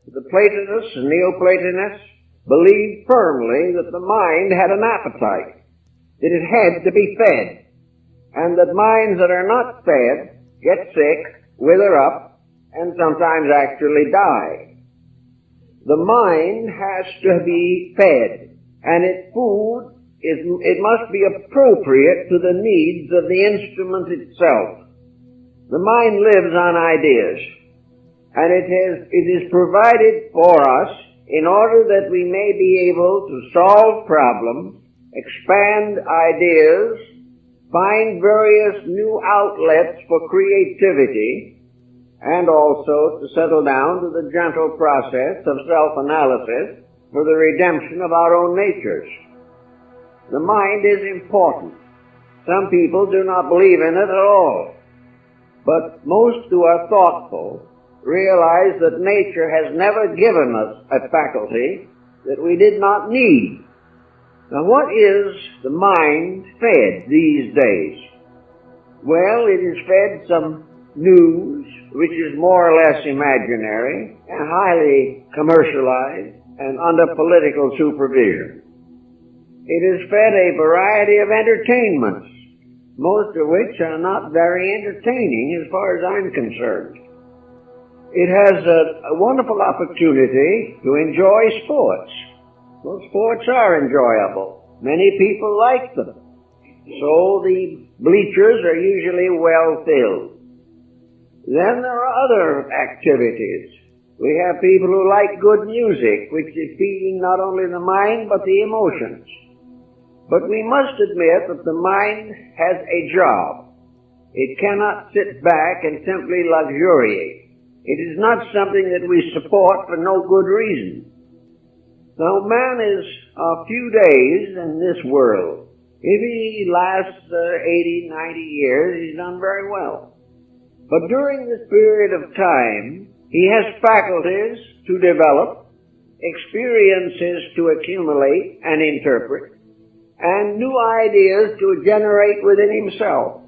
the Platonists and Neoplatonists believed firmly that the mind had an appetite, that it had to be fed, and that minds that are not fed get sick, wither up, and sometimes actually die. The mind has to be fed, and its food it must be appropriate to the needs of the instrument itself. The mind lives on ideas, and it is provided for us in order that we may be able to solve problems, expand ideas, find various new outlets for creativity, and also to settle down to the gentle process of self-analysis for the redemption of our own natures. The mind is important. Some people do not believe in it at all. But most who are thoughtful realize that nature has never given us a faculty that we did not need. Now, what is the mind fed these days? Well, it is fed some news, which is more or less imaginary and highly commercialized and under political supervision. It is fed a variety of entertainments, most of which are not very entertaining as far as I'm concerned. It has a wonderful opportunity to enjoy sports. Well, sports are enjoyable. Many people like them. So the bleachers are usually well filled. Then there are other activities. We have people who like good music, which is feeding not only the mind but the emotions. But we must admit that the mind has a job. It cannot sit back and simply luxuriate. It is not something that we support for no good reason. Now, man is a few days in this world. If he lasts 80, 90 years, he's done very well. But during this period of time, he has faculties to develop, experiences to accumulate and interpret, and new ideas to generate within himself.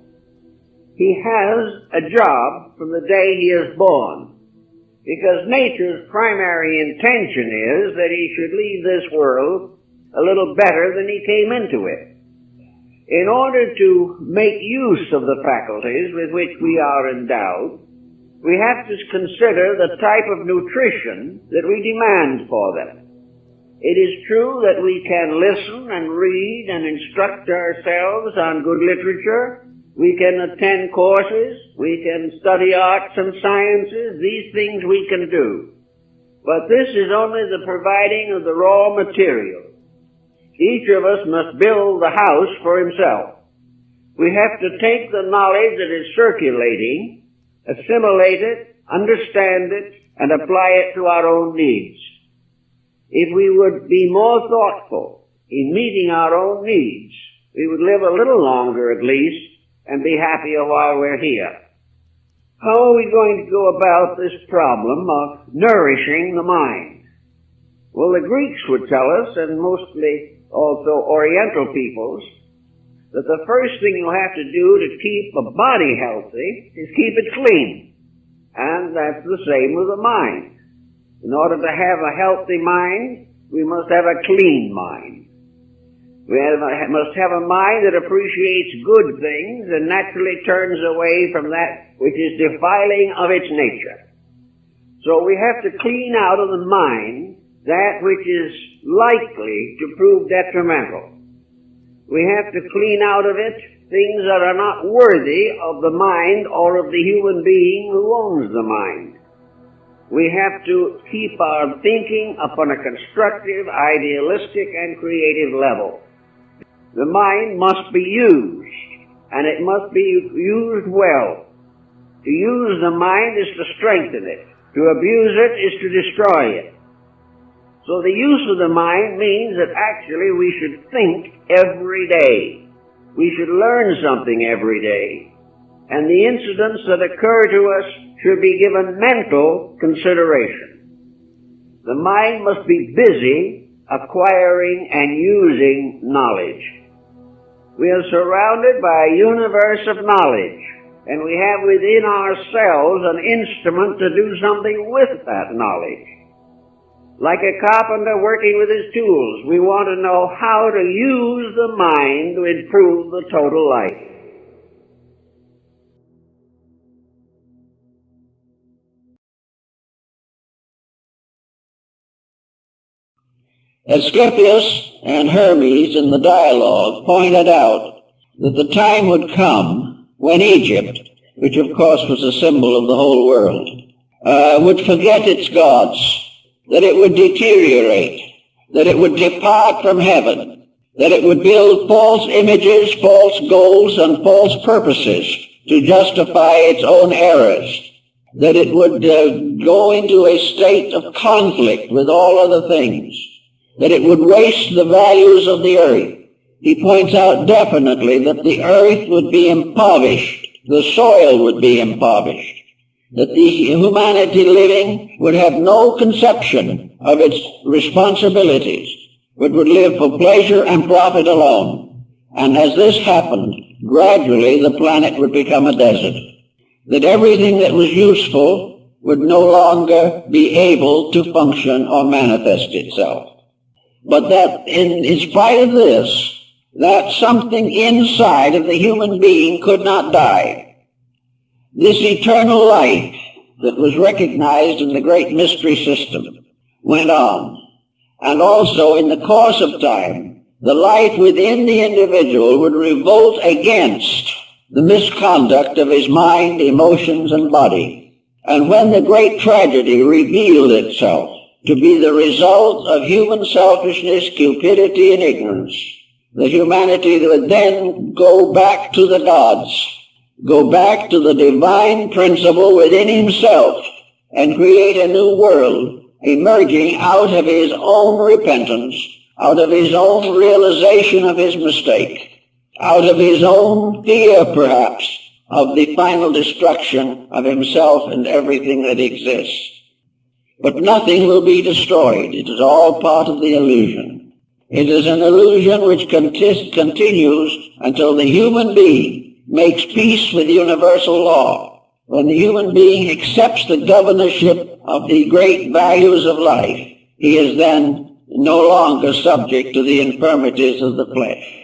He has a job from the day he is born, because nature's primary intention is that he should leave this world a little better than he came into it. In order to make use of the faculties with which we are endowed, we have to consider the type of nutrition that we demand for them. It is true that we can listen and read and instruct ourselves on good literature. We can attend courses. We can study arts and sciences. These things we can do. But this is only the providing of the raw material. Each of us must build the house for himself. We have to take the knowledge that is circulating, assimilate it, understand it, and apply it to our own needs. If we would be more thoughtful in meeting our own needs, we would live a little longer at least and be happier while we're here. How are we going to go about this problem of nourishing the mind? Well, the Greeks would tell us, and mostly also Oriental peoples, that the first thing you have to do to keep a body healthy is keep it clean. And that's the same with the mind. In order to have a healthy mind, we must have a clean mind. We must have a mind that appreciates good things and naturally turns away from that which is defiling of its nature. So we have to clean out of the mind that which is likely to prove detrimental. We have to clean out of it things that are not worthy of the mind or of the human being who owns the mind. We have to keep our thinking upon a constructive, idealistic, and creative level. The mind must be used, and it must be used well. To use the mind is to strengthen it. To abuse it is to destroy it. So the use of the mind means that actually we should think every day. We should learn something every day. And the incidents that occur to us should be given mental consideration. The mind must be busy acquiring and using knowledge. We are surrounded by a universe of knowledge, and we have within ourselves an instrument to do something with that knowledge. Like a carpenter working with his tools, we want to know how to use the mind to improve the total life. Asclepius and Hermes in the dialogue pointed out that the time would come when Egypt, which of course was a symbol of the whole world, would forget its gods, that it would deteriorate, that it would depart from heaven, that it would build false images, false goals, and false purposes to justify its own errors, that it would go into a state of conflict with all other things, that it would waste the values of the earth. He points out definitely that the earth would be impoverished, the soil would be impoverished, that the humanity living would have no conception of its responsibilities, but would live for pleasure and profit alone. And as this happened, gradually the planet would become a desert, that everything that was useful would no longer be able to function or manifest itself. But that in spite of this, that something inside of the human being could not die. This eternal life that was recognized in the great mystery system went on. And also in the course of time, the life within the individual would revolt against the misconduct of his mind, emotions, and body. And when the great tragedy revealed itself to be the result of human selfishness, cupidity, and ignorance, the humanity would then go back to the gods, go back to the divine principle within himself, and create a new world, emerging out of his own repentance, out of his own realization of his mistake, out of his own fear, perhaps, of the final destruction of himself and everything that exists. But nothing will be destroyed. It is all part of the illusion. It is an illusion which continues until the human being makes peace with universal law. When the human being accepts the governorship of the great values of life, he is then no longer subject to the infirmities of the flesh.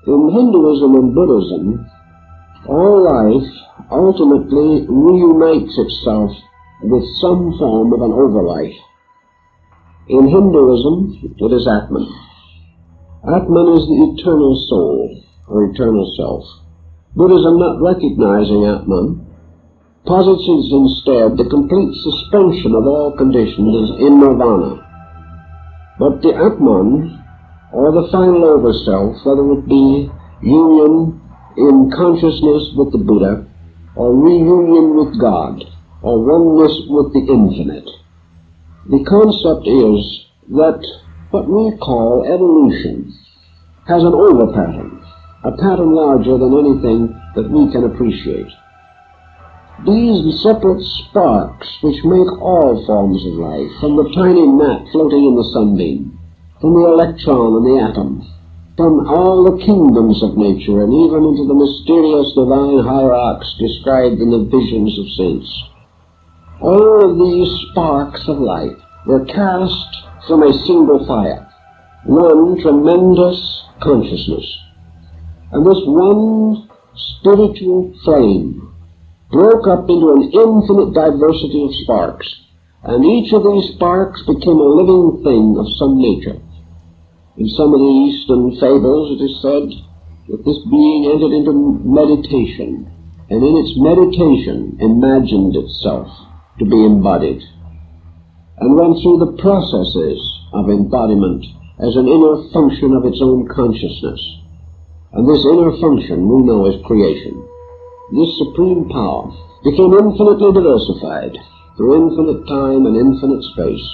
In Hinduism and Buddhism, all life ultimately reunites itself with some form of an overlife. In Hinduism, it is Atman. Atman is the eternal soul, or eternal self. Buddhism, not recognizing Atman, posits instead the complete suspension of all conditions in nirvana. But the Atman, or the final overself, whether it be union in consciousness with the Buddha, or reunion with God, or oneness with the infinite. The concept is that what we call evolution has an over pattern, a pattern larger than anything that we can appreciate. These separate sparks which make all forms of life, from the tiny gnat floating in the sunbeam, from the electron and the atom, from all the kingdoms of nature, and even into the mysterious divine hierarchs described in the visions of saints. All of these sparks of life were cast from a single fire, one tremendous consciousness. And this one spiritual flame broke up into an infinite diversity of sparks, and each of these sparks became a living thing of some nature. In some of the Eastern fables it is said that this being entered into meditation, and in its meditation imagined itself to be embodied, and went through the processes of embodiment as an inner function of its own consciousness. And this inner function we know as creation. This supreme power became infinitely diversified through infinite time and infinite space.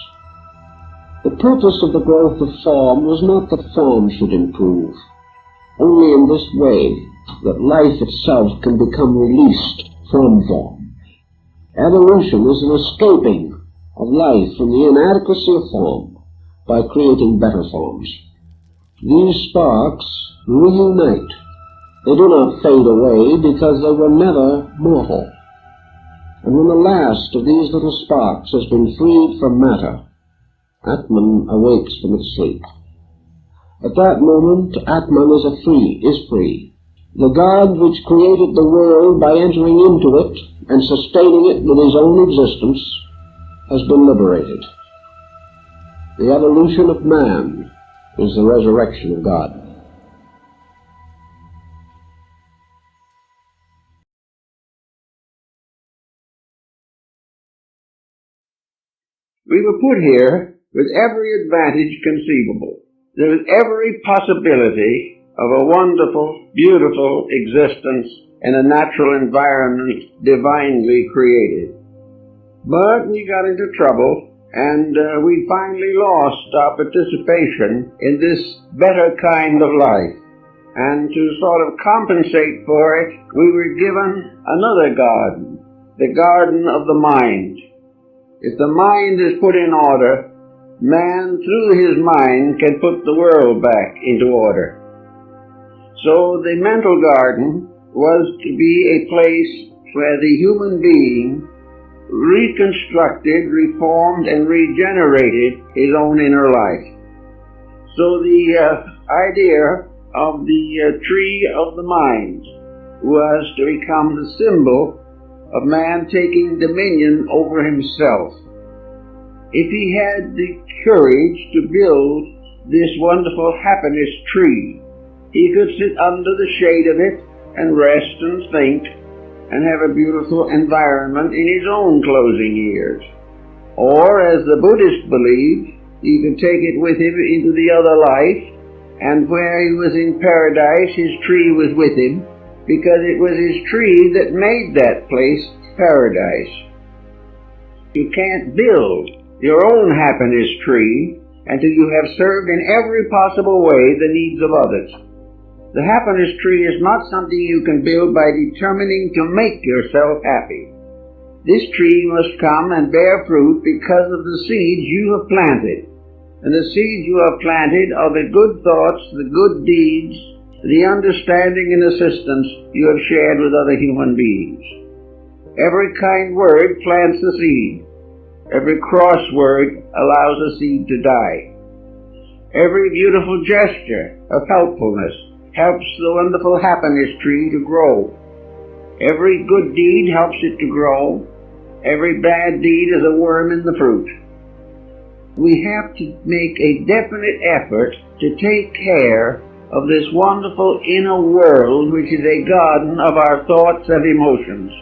The purpose of the growth of form was not that form should improve, only in this way that life itself can become released from form. Evolution is an escaping of life from the inadequacy of form by creating better forms. These sparks reunite They do not fade away because they were never mortal. And when the last of these little sparks has been freed from matter, Atman awakes from its sleep. At that moment, Atman is free. The God which created the world by entering into it and sustaining it with his own existence has been liberated. The evolution of man is the resurrection of God. We were put here with every advantage conceivable. There is every possibility of a wonderful, beautiful existence in a natural environment divinely created. But we got into trouble, and we finally lost our participation in this better kind of life. And to sort of compensate for it, we were given another garden, the garden of the mind. If the mind is put in order, man through his mind can put the world back into order. So the mental garden was to be a place where the human being reconstructed, reformed, and regenerated his own inner life. So the idea of the tree of the mind was to become the symbol of man taking dominion over himself. If he had the courage to build this wonderful happiness tree, he could sit under the shade of it and rest and think and have a beautiful environment in his own closing years. Or, as the Buddhists believed, he could take it with him into the other life, and where he was in paradise, his tree was with him, because it was his tree that made that place paradise. You can't build your own happiness tree until you have served in every possible way the needs of others. The happiness tree is not something you can build by determining to make yourself happy. This tree must come and bear fruit because of the seeds you have planted. And the seeds you have planted are the good thoughts, the good deeds, the understanding and assistance you have shared with other human beings. Every kind word plants a seed. Every cross word allows a seed to die. Every beautiful gesture of helpfulness helps the wonderful happiness tree to grow. Every good deed helps it to grow. Every bad deed is a worm in the fruit. We have to make a definite effort to take care of this wonderful inner world, which is a garden of our thoughts and emotions.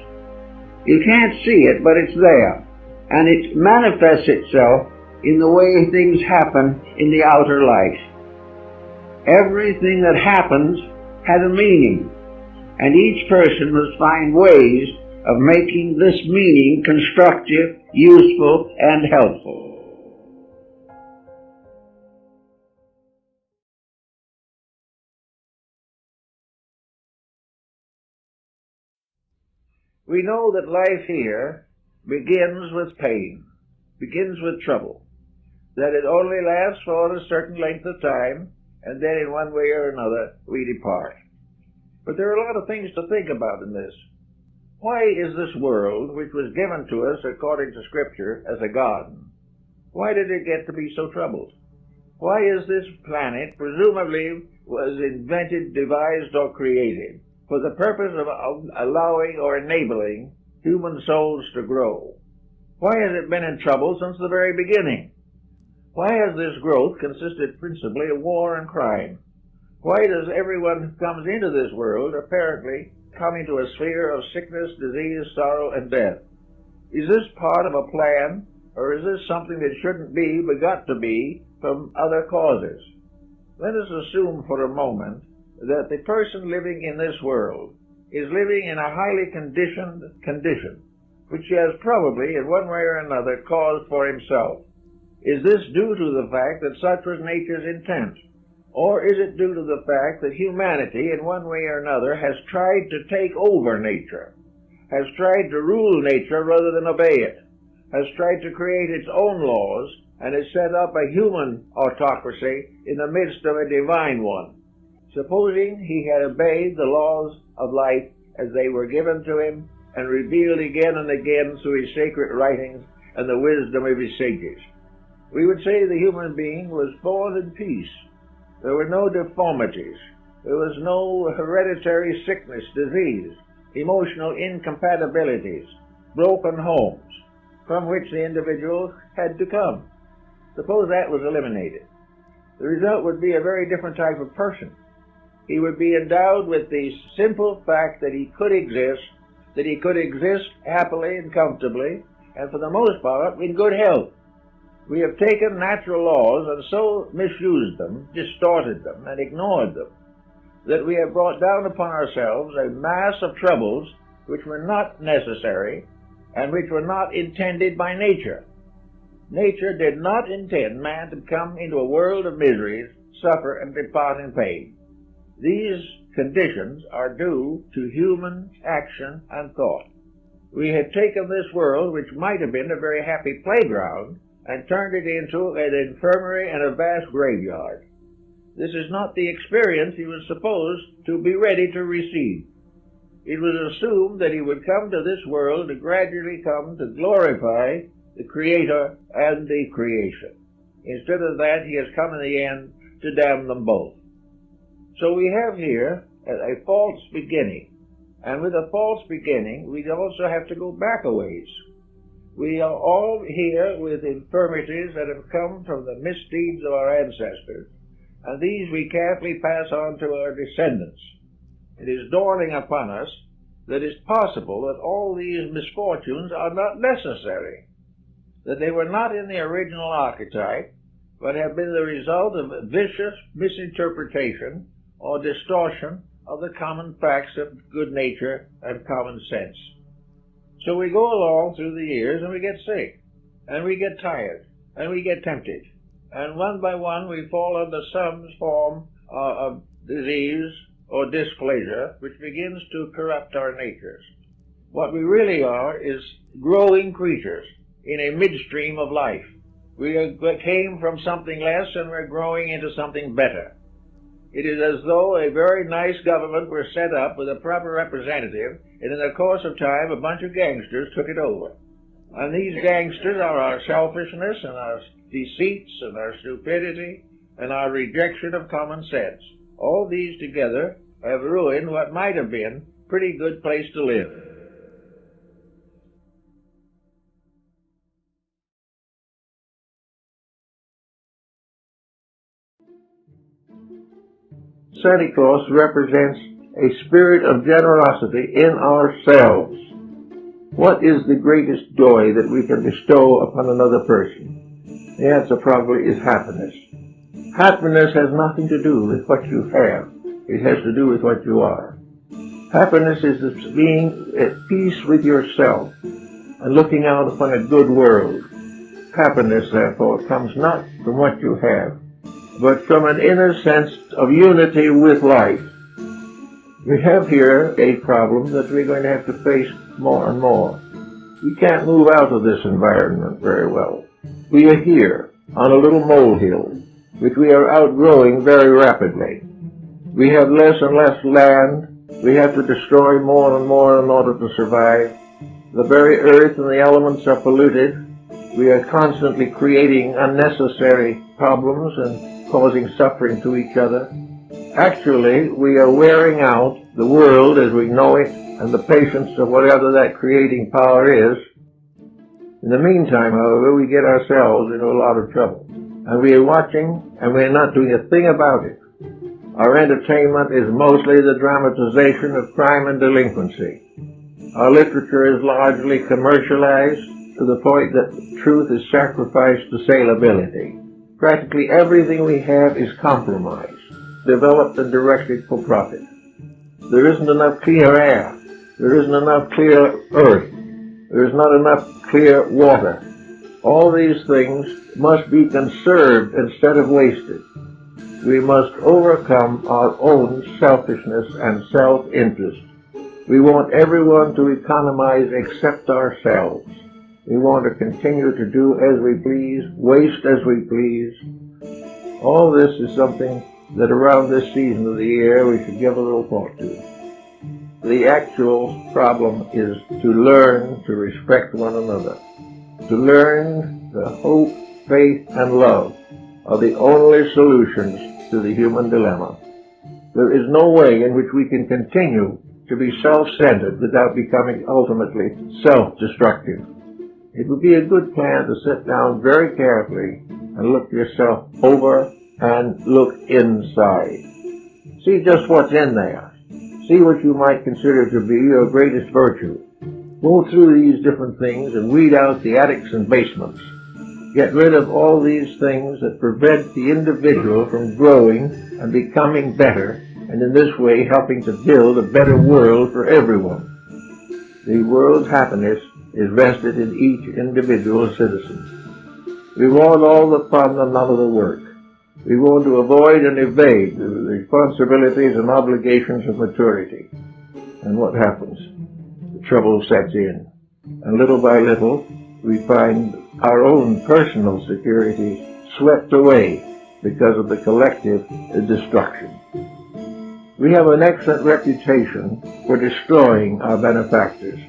You can't see it, but it's there, and it manifests itself in the way things happen in the outer life. Everything that happens has a meaning, and each person must find ways of making this meaning constructive, useful, and helpful. We know that life here begins with pain, begins with trouble, that it only lasts for a certain length of time, and then in one way or another we depart. But there are a lot of things to think about in this. Why is this world, which was given to us according to Scripture as a garden, why did it get to be so troubled? Why is this planet, presumably was invented, devised, or created for the purpose of allowing or enabling human souls to grow? Why has it been in trouble since the very beginning? Why has this growth consisted principally of war and crime? Why does everyone who comes into this world apparently come into a sphere of sickness, disease, sorrow, and death? Is this part of a plan, or is this something that shouldn't be but got to be from other causes? Let us assume for a moment that the person living in this world is living in a highly conditioned condition, which he has probably in one way or another caused for himself. Is this due to the fact that such was nature's intent? Or is it due to the fact that humanity in one way or another has tried to take over nature, has tried to rule nature rather than obey it, has tried to create its own laws, and has set up a human autocracy in the midst of a divine one? Supposing he had obeyed the laws of life as they were given to him and revealed again and again through his sacred writings and the wisdom of his sages, we would say the human being was born in peace. There were no deformities. There was no hereditary sickness, disease, emotional incompatibilities, broken homes, from which the individual had to come. Suppose that was eliminated. The result would be a very different type of person. He would be endowed with the simple fact that he could exist happily and comfortably, and for the most part in good health. We have taken natural laws and so misused them, distorted them, and ignored them, that we have brought down upon ourselves a mass of troubles which were not necessary and which were not intended by nature. Nature did not intend man to come into a world of miseries, suffer, and depart in pain. These conditions are due to human action and thought. We have taken this world, which might have been a very happy playground, and turned it into an infirmary and a vast graveyard. This is not the experience he was supposed to be ready to receive. It was assumed that he would come to this world to gradually come to glorify the Creator and the creation. Instead of that, he has come in the end to damn them both. So we have here a false beginning. And with a false beginning, we also have to go back a ways. We are all here with infirmities that have come from the misdeeds of our ancestors, and these we carefully pass on to our descendants. It is dawning upon us that it's possible that all these misfortunes are not necessary, that they were not in the original archetype, but have been the result of vicious misinterpretation or distortion of the common facts of good nature and common sense. So we go along through the years and we get sick, and we get tired, and we get tempted, and one by one we fall under some form of disease or displeasure which begins to corrupt our natures. What we really are is growing creatures in a midstream of life. We came from something less and we're growing into something better. It is as though a very nice government were set up with a proper representative, and in the course of time a bunch of gangsters took it over. And these gangsters are our selfishness and our deceits and our stupidity and our rejection of common sense. All these together have ruined what might have been a pretty good place to live. Santa Claus represents a spirit of generosity in ourselves. What is the greatest joy that we can bestow upon another person? The answer probably is happiness. Happiness has nothing to do with what you have. It has to do with what you are. Happiness is being at peace with yourself and looking out upon a good world. Happiness, therefore, comes not from what you have, but from an inner sense of unity with life. We have here a problem that we're going to have to face more and more. We can't move out of this environment very well. We are here on a little molehill, which we are outgrowing very rapidly. We have less and less land. We have to destroy more and more in order to survive. The very earth and the elements are polluted. We are constantly creating unnecessary problems and causing suffering to each other. Actually, we are wearing out the world as we know it and the patience of whatever that creating power is. In the meantime, however, we get ourselves into a lot of trouble. And we are watching, and we are not doing a thing about it. Our entertainment is mostly the dramatization of crime and delinquency. Our literature is largely commercialized to the point that truth is sacrificed to saleability. Practically everything we have is compromised, developed and directed for profit. There isn't enough clear air. There isn't enough clear earth. There is not enough clear water. All these things must be conserved instead of wasted. We must overcome our own selfishness and self-interest. We want everyone to economize except ourselves. We want to continue to do as we please, waste as we please. All this is something that around this season of the year we should give a little thought to. The actual problem is to learn to respect one another, to learn the hope, faith, and love are the only solutions to the human dilemma. There is no way in which we can continue to be self-centered without becoming ultimately self-destructive. It would be a good plan to sit down very carefully and look yourself over and look inside. See just what's in there. See what you might consider to be your greatest virtue. Go through these different things and weed out the attics and basements. Get rid of all these things that prevent the individual from growing and becoming better, and in this way helping to build a better world for everyone. The world's happiness is vested in each individual citizen. We want all the fun and none of the work. We want to avoid and evade the responsibilities and obligations of maturity. And what happens? The trouble sets in. And little by little, we find our own personal security swept away because of the collective destruction. We have an excellent reputation for destroying our benefactors.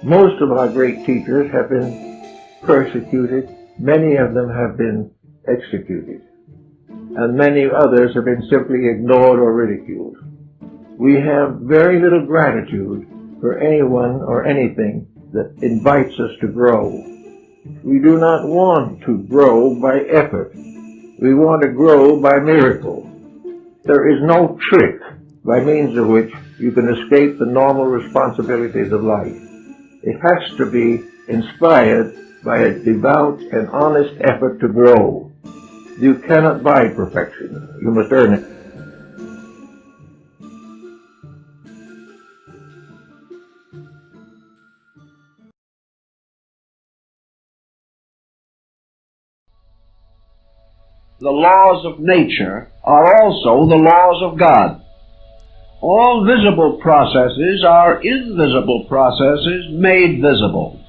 Most of our great teachers have been persecuted. Many of them have been executed. And many others have been simply ignored or ridiculed. We have very little gratitude for anyone or anything that invites us to grow. We do not want to grow by effort. We want to grow by miracle. There is no trick by means of which you can escape the normal responsibilities of life. It has to be inspired by a devout and honest effort to grow. You cannot buy perfection. You must earn it. The laws of nature are also the laws of God. All visible processes are invisible processes made visible,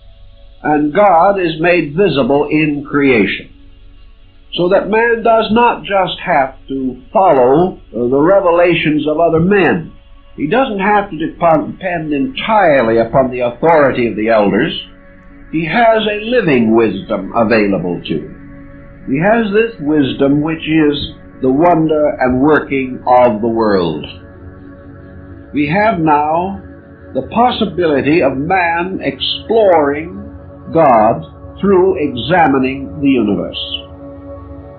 and God is made visible in creation. So that man does not just have to follow the revelations of other men. He doesn't have to depend entirely upon the authority of the elders. He has a living wisdom available to him. He has this wisdom which is the wonder and working of the world. We have now the possibility of man exploring God through examining the universe.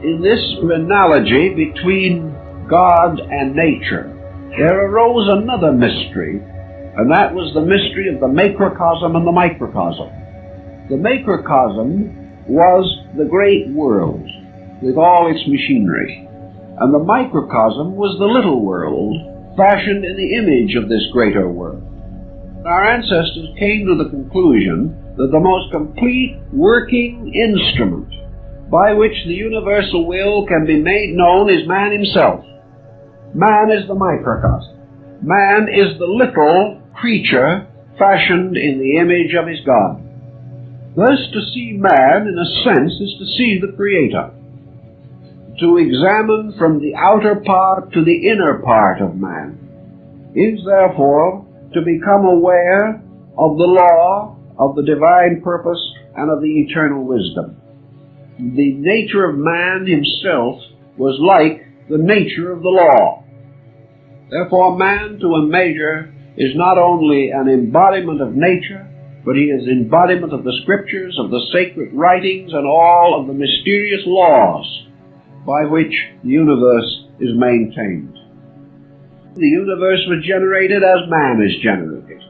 In this analogy between God and nature, there arose another mystery, and that was the mystery of the macrocosm and the microcosm. The macrocosm was the great world with all its machinery, and the microcosm was the little world fashioned in the image of this greater world. Our ancestors came to the conclusion that the most complete working instrument by which the universal will can be made known is man himself. Man is the microcosm. Man is the little creature fashioned in the image of his God. Thus, to see man, in a sense, is to see the Creator. To examine from the outer part to the inner part of man is, therefore, to become aware of the law, of the divine purpose, and of the eternal wisdom. The nature of man himself was like the nature of the law. Therefore, man, to a measure, is not only an embodiment of nature, but he is embodiment of the scriptures, of the sacred writings, and all of the mysterious laws by which the universe is maintained. The universe was generated as man is generated.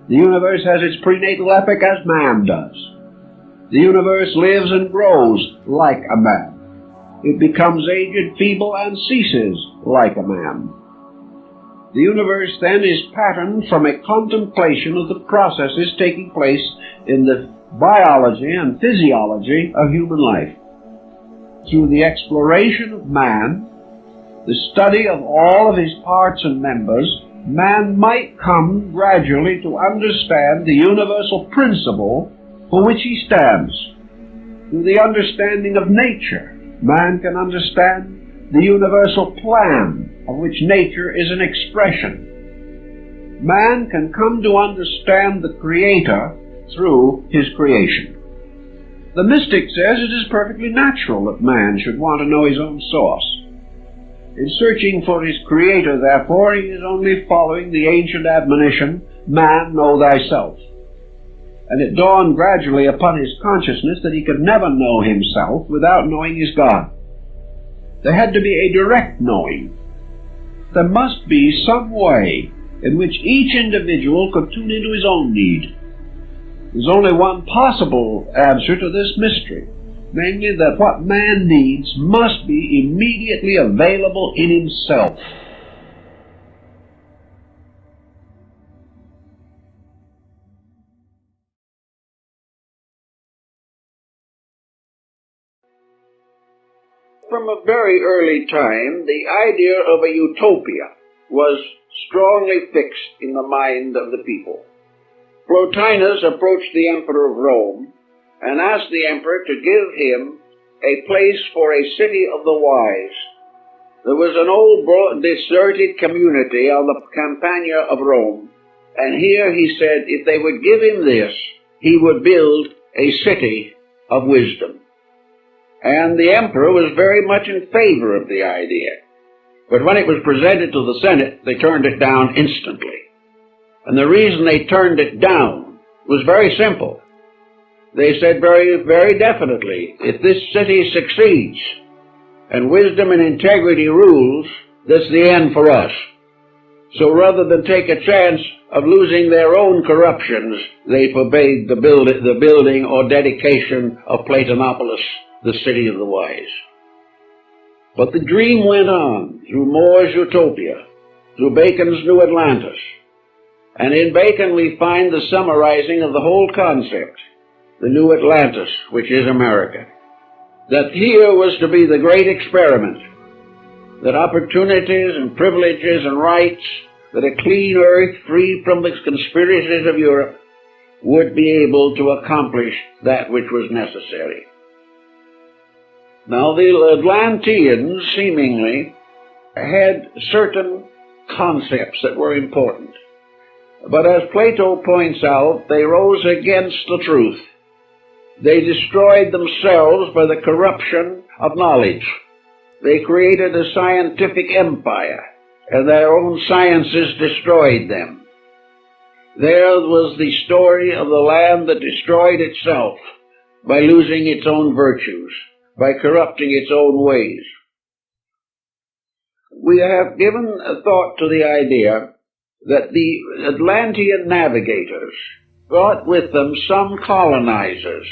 The universe has its prenatal epoch as man does. The universe lives and grows like a man. It becomes aged, feeble, and ceases like a man. The universe, then, is patterned from a contemplation of the processes taking place in the biology and physiology of human life. Through the exploration of man, the study of all of his parts and members, man might come gradually to understand the universal principle for which he stands. Through the understanding of nature, man can understand the universal plan of which nature is an expression. Man can come to understand the Creator through his creation. The mystic says it is perfectly natural that man should want to know his own source. In searching for his Creator, therefore, he is only following the ancient admonition, "Man, know thyself." And it dawned gradually upon his consciousness that he could never know himself without knowing his God. There had to be a direct knowing. There must be some way in which each individual could tune into his own need. There's only one possible answer to this mystery, namely that what man needs must be immediately available in himself. From a very early time, the idea of a utopia was strongly fixed in the mind of the people. Plotinus approached the emperor of Rome and asked the emperor to give him a place for a city of the wise. There was an old deserted community on the Campagna of Rome, and here he said if they would give him this, he would build a city of wisdom. And the emperor was very much in favor of the idea. But when it was presented to the Senate, they turned it down instantly. And the reason they turned it down was very simple. They said very, very definitely, if this city succeeds and wisdom and integrity rules, that's the end for us. So rather than take a chance of losing their own corruptions, they forbade the building or dedication of Platonopolis, the city of the wise. But the dream went on through More's Utopia, through Bacon's New Atlantis. And in Bacon we find the summarizing of the whole concept, the New Atlantis, which is America. That here was to be the great experiment, that opportunities and privileges and rights, that a clean earth free from the conspiracies of Europe would be able to accomplish that which was necessary. Now the Atlanteans seemingly had certain concepts that were important. But as Plato points out, they rose against the truth. They destroyed themselves by the corruption of knowledge. They created a scientific empire, and their own sciences destroyed them. There was the story of the land that destroyed itself by losing its own virtues, by corrupting its own ways. We have given a thought to the idea that the Atlantean Navigators brought with them some colonizers.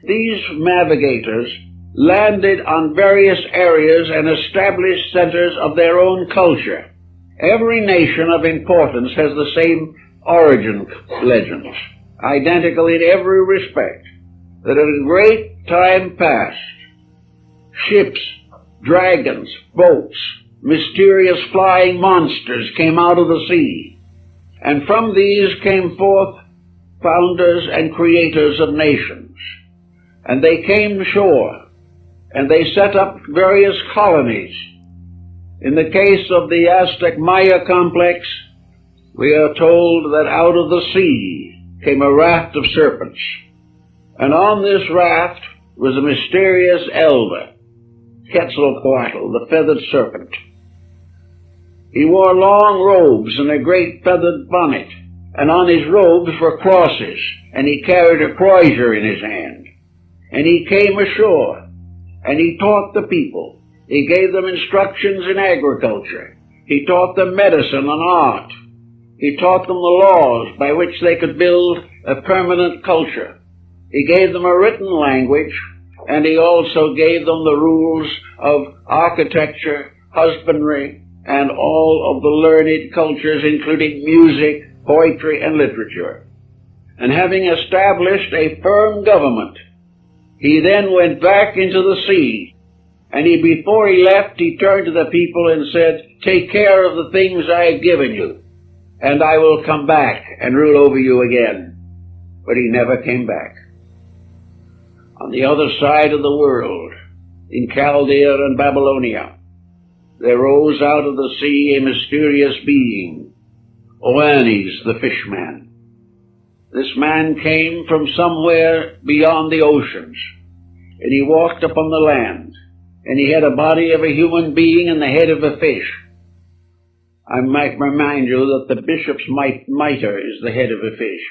These navigators landed on various areas and established centers of their own culture. Every nation of importance has the same origin legends, identical in every respect, that in great time past, ships, dragons, boats, mysterious flying monsters came out of the sea, and from these came forth founders and creators of nations. And they came ashore, and they set up various colonies. In the case of the Aztec Maya complex, we are told that out of the sea came a raft of serpents, and on this raft was a mysterious elder, Quetzalcoatl, the feathered serpent. He wore long robes and a great feathered bonnet, and on his robes were crosses, and he carried a crozier in his hand. And he came ashore, and he taught the people. He gave them instructions in agriculture. He taught them medicine and art. He taught them the laws by which they could build a permanent culture. He gave them a written language, and he also gave them the rules of architecture, husbandry, and all of the learned cultures, including music, poetry, and literature. And having established a firm government, he then went back into the sea, and before he left, he turned to the people and said, "Take care of the things I have given you, and I will come back and rule over you again." But he never came back. On the other side of the world, in Chaldea and Babylonia, there rose out of the sea a mysterious being, Oannes the fishman. This man came from somewhere beyond the oceans, and he walked upon the land, and he had a body of a human being and the head of a fish. I might remind you that the bishop's mitre is the head of a fish.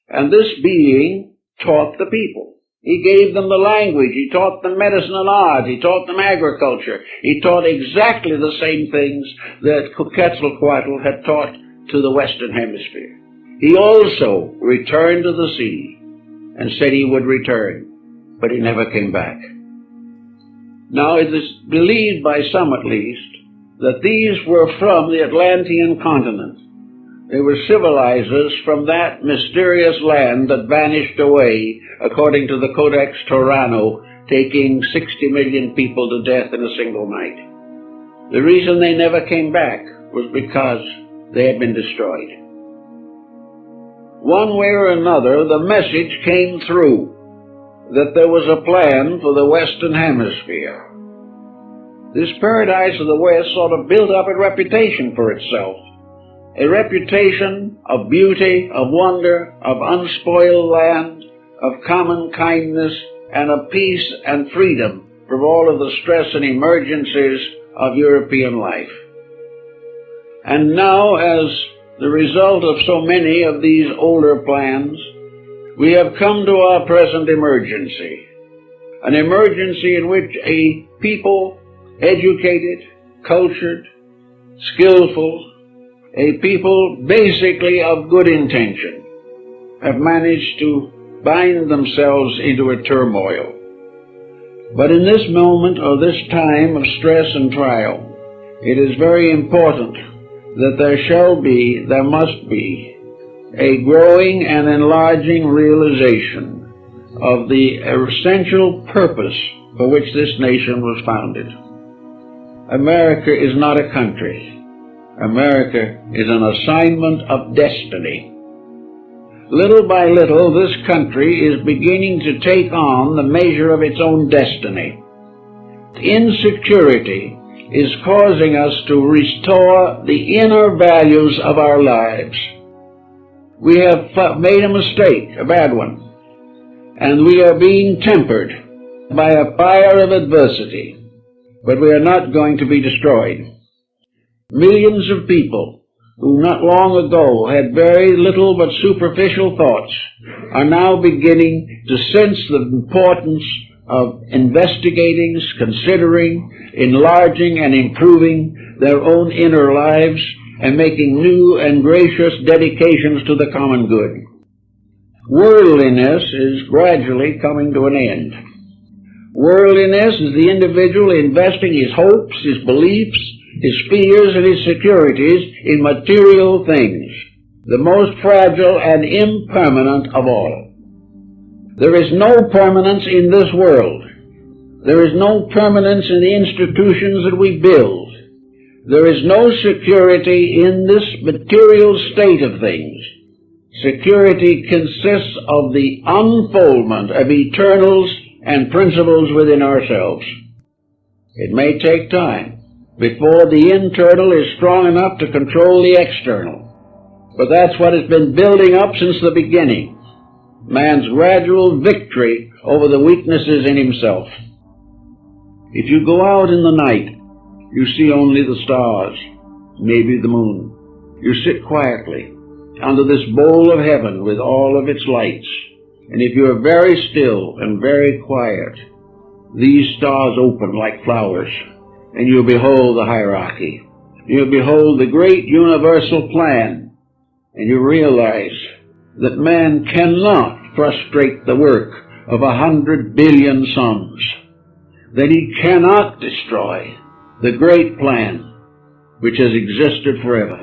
And this being taught the people. He gave them the language, he taught them medicine and art, he taught them agriculture, he taught exactly the same things that Quetzalcoatl had taught to the Western Hemisphere. He also returned to the sea and said he would return, but he never came back. Now it is believed by some at least that these were from the Atlantean continent. They were civilizers from that mysterious land that vanished away, according to the Codex Torano, taking 60 million people to death in a single night. The reason they never came back was because they had been destroyed. One way or another, the message came through that there was a plan for the Western Hemisphere. This paradise of the West sort of built up a reputation for itself. A reputation of beauty, of wonder, of unspoiled land, of common kindness, and of peace and freedom from all of the stress and emergencies of European life. And now, as the result of so many of these older plans, we have come to our present emergency. An emergency in which a people, educated, cultured, skillful, a people basically of good intention, have managed to bind themselves into a turmoil. But in this moment or this time of stress and trial, it is very important that there must be, a growing and enlarging realization of the essential purpose for which this nation was founded. America is not a country. America is an assignment of destiny. Little by little, this country is beginning to take on the measure of its own destiny. Insecurity is causing us to restore the inner values of our lives. We have made a mistake, a bad one, and we are being tempered by a fire of adversity, but we are not going to be destroyed. Millions of people who not long ago had very little but superficial thoughts are now beginning to sense the importance of investigating, considering, enlarging, and improving their own inner lives and making new and gracious dedications to the common good. Worldliness is gradually coming to an end. Worldliness is the individual investing his hopes, his beliefs, his fears, and his securities in material things, the most fragile and impermanent of all. There is no permanence in this world. There is no permanence in the institutions that we build. There is no security in this material state of things. Security consists of the unfoldment of eternals and principles within ourselves. It may take time before the internal is strong enough to control the external, but that's what has been building up since the beginning. Man's gradual victory over the weaknesses in himself. If you go out in the night, you see only the stars, maybe the moon. You sit quietly under this bowl of heaven with all of its lights, and if you are very still and very quiet, these stars open like flowers, and you behold the hierarchy. You behold the great universal plan, and you realize that man cannot frustrate the work of 100 billion suns, that he cannot destroy the great plan which has existed forever.